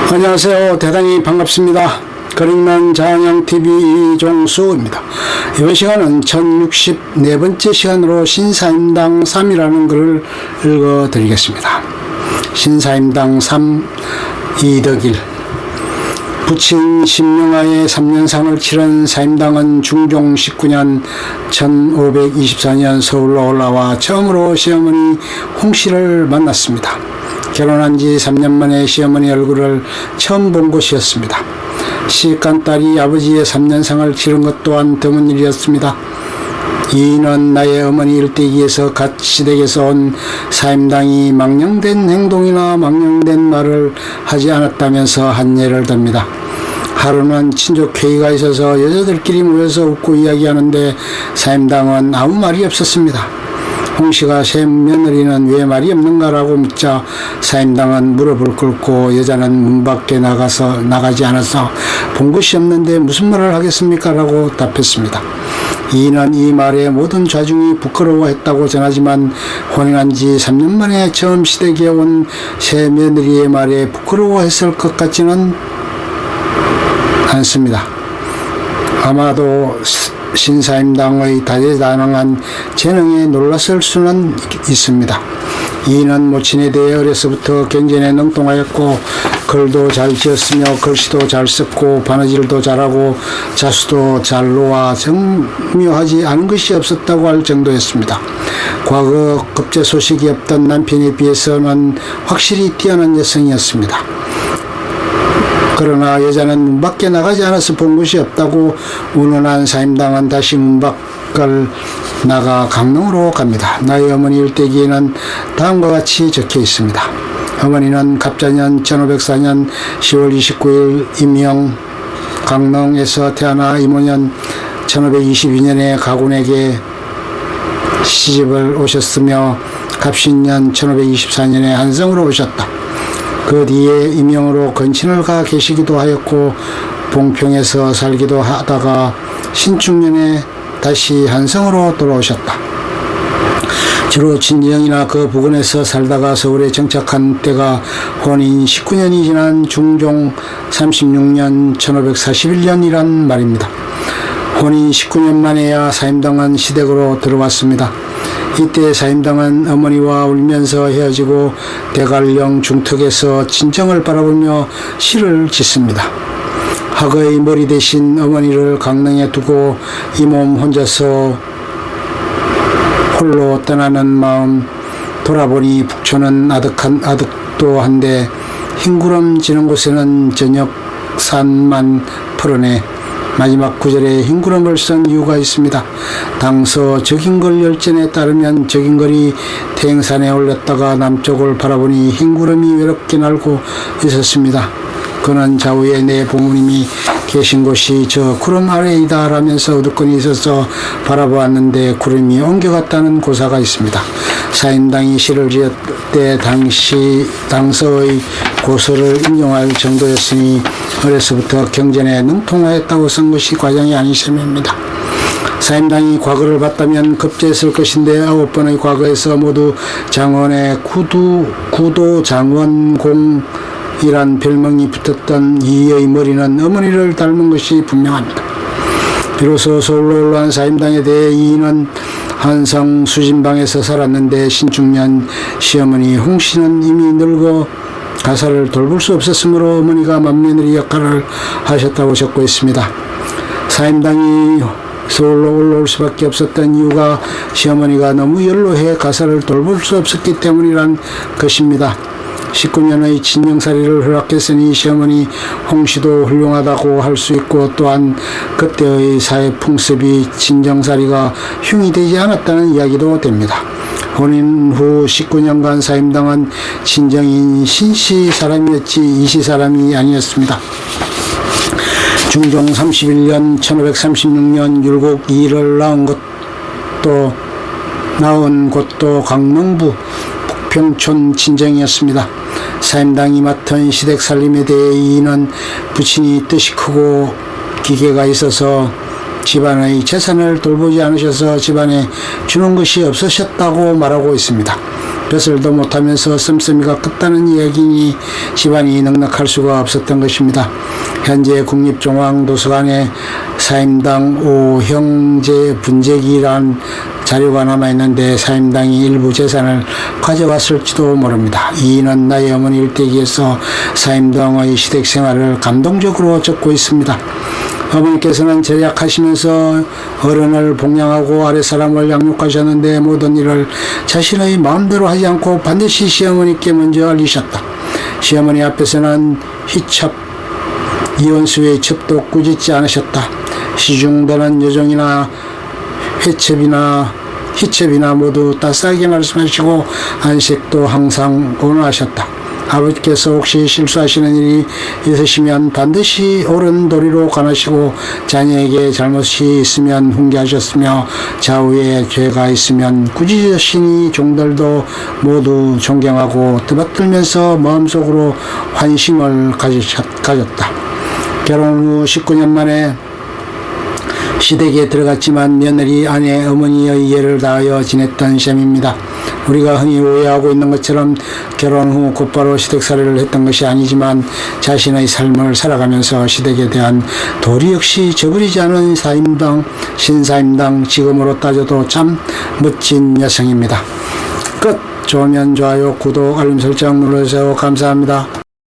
안녕하세요. 대단히 반갑습니다. 그림난 자양TV 이종수입니다. 이번 시간은 1064번째 시간으로 신사임당 3이라는 글을 읽어드리겠습니다. 신사임당 3 이덕일. 부친 신명하에 3년상을 치른 사임당은 중종 19년 1524년 서울로 올라와 처음으로 시어머니 홍씨를 만났습니다. 결혼한 지 3년 만에 시어머니 얼굴을 처음 본 곳이었습니다. 시집간 딸이 아버지의 3년상을 치른 것 또한 드문 일이었습니다. 이인은 나의 어머니 일대기에서 갓 시댁에서 온 사임당이 망령된 행동이나 망령된 말을 하지 않았다면서 한 예를 듭니다. 하루는 친족회의가 있어서 여자들끼리 모여서 웃고 이야기하는데 사임당은 아무 말이 없었습니다. 홍씨가 새 며느리는 왜 말이 없는가라고 묻자 사임당은 무릎을 꿇고 여자는 문 밖에 나가지 않아서 본 것이 없는데 무슨 말을 하겠습니까? 라고 답했습니다. 이는 이 말에 모든 좌중이 부끄러워했다고 전하지만 혼인한 지 3년 만에 처음 시댁에 온 새 며느리의 말에 부끄러워했을 것 같지는 않습니다. 아마도 신사임당의 다재다능한 재능에 놀랐을 수는 있습니다. 이는 모친에 대해 어려서부터 경전에 능통하였고 글도 잘 지었으며 글씨도 잘 썼고 바느질도 잘하고 자수도 잘 놓아 정묘하지 않은 것이 없었다고 할 정도였습니다. 과거 급제 소식이 없던 남편에 비해서는 확실히 뛰어난 여성이었습니다. 그러나 여자는 문 밖에 나가지 않아서 본 것이 없다고 운운한 사임당은 다시 문 밖을 나가 강릉으로 갑니다. 나의 어머니 일대기에는 다음과 같이 적혀 있습니다. 어머니는 갑자년 1504년 10월 29일 임영 강릉에서 태어나 이모년 1522년에 가군에게 시집을 오셨으며 갑신년 1524년에 한성으로 오셨다. 그 뒤에 임영으로 건친을 가 계시기도 하였고 봉평에서 살기도 하다가 신축년에 다시 한성으로 돌아오셨다. 주로 진정이나 그 부근에서 살다가 서울에 정착한 때가 혼인 19년이 지난 중종 36년 1541년이란 말입니다. 혼인 19년 만에야 사임당은 시댁으로 들어왔습니다. 이때 사임당은 어머니와 울면서 헤어지고 대관령 중턱에서 친정을 바라보며 시를 짓습니다. 학의 머리 대신 어머니를 강릉에 두고 이 몸 혼자서 홀로 떠나는 마음 돌아보니 북촌은 아득도 한데 흰구름 지는 곳에는 저녁 산만 푸르네. 마지막 구절에 흰구름을 쓴 이유가 있습니다. 당서 적인걸 열전에 따르면 적인걸이 태행산에 올렸다가 남쪽을 바라보니 흰구름이 외롭게 날고 있었습니다. 그는 좌우에 내 부모님이 계신 곳이 저 구름 아래이다 라면서 어두권이 있어서 바라보았는데 구름이 옮겨갔다는 고사가 있습니다. 사임당이 시를 지을 때 당서의 고서를 인용할 정도였으니 어려서부터 경전에 능통하였다고 쓴 것이 과장이 아닌 셈입니다. 사임당이 과거를 봤다면 급제했을 것인데 9번의 과거에서 모두 장원의 구도 장원공이란 별명이 붙었던 이의 머리는 어머니를 닮은 것이 분명합니다. 비로소 서울로 올라온 사임당에 대해 이인은 한성 수진방에서 살았는데 신축년 시어머니 홍씨는 이미 늙어 가사를 돌볼 수 없었으므로 어머니가 맏며느리 역할을 하셨다고 적고 있습니다. 사임당이 서울로 올라올 수밖에 없었던 이유가 시어머니가 너무 연로해 가사를 돌볼 수 없었기 때문이란 것입니다. 19년의 친정살이를 허락했으니 시어머니 홍씨도 훌륭하다고 할 수 있고 또한 그때의 사회 풍습이 친정살이가 흉이 되지 않았다는 이야기도 됩니다. 혼인 후 19년간 사임당은 친정인 신씨 사람이었지 이씨 사람이 아니었습니다. 중종 31년 1536년 율곡 2를 낳은 곳도 강릉부 북평촌 친정이었습니다. 사임당이 맡은 시댁 살림에 대해 이인은 부친이 뜻이 크고 기계가 있어서 집안의 재산을 돌보지 않으셔서 집안에 주는 것이 없으셨다고 말하고 있습니다. 벼슬도 못하면서 씀씀이가 컸다는 이야기니 집안이 넉넉할 수가 없었던 것입니다. 현재 국립중앙도서관에 사임당 5형제 분재기란 자료가 남아있는데 사임당이 일부 재산을 가져갔을지도 모릅니다. 이는 나의 어머니 일대기에서 사임당의 시댁 생활을 감동적으로 적고 있습니다. 어머니께서는 절약하시면서 어른을 복양하고 아랫사람을 양육하셨는데 모든 일을 자신의 마음대로 하지 않고 반드시 시어머니께 먼저 알리셨다. 시어머니 앞에서는 희첩, 이혼수의 첩도 꾸짖지 않으셨다. 시중되는 여종이나 희첩이나 모두 따스하게 말씀하시고 안색도 항상 온화하셨다. 아버지께서 혹시 실수하시는 일이 있으시면 반드시 옳은 도리로 관하시고 자녀에게 잘못이 있으면 훈계하셨으며 좌우에 죄가 있으면 꾸짖으시니 종들도 모두 존경하고 뜨받들면서 마음속으로 환심을 가졌다. 결혼 후 19년 만에 시댁에 들어갔지만 며느리, 아내, 어머니의 예를 다하여 지냈던 셈입니다. 우리가 흔히 오해하고 있는 것처럼 결혼 후 곧바로 시댁살이를 했던 것이 아니지만 자신의 삶을 살아가면서 시댁에 대한 도리 역시 저버리지 않은 신사임당, 지금으로 따져도 참 멋진 여성입니다. 끝! 좋으면 좋아요, 구독, 알림 설정 눌러주세요. 감사합니다.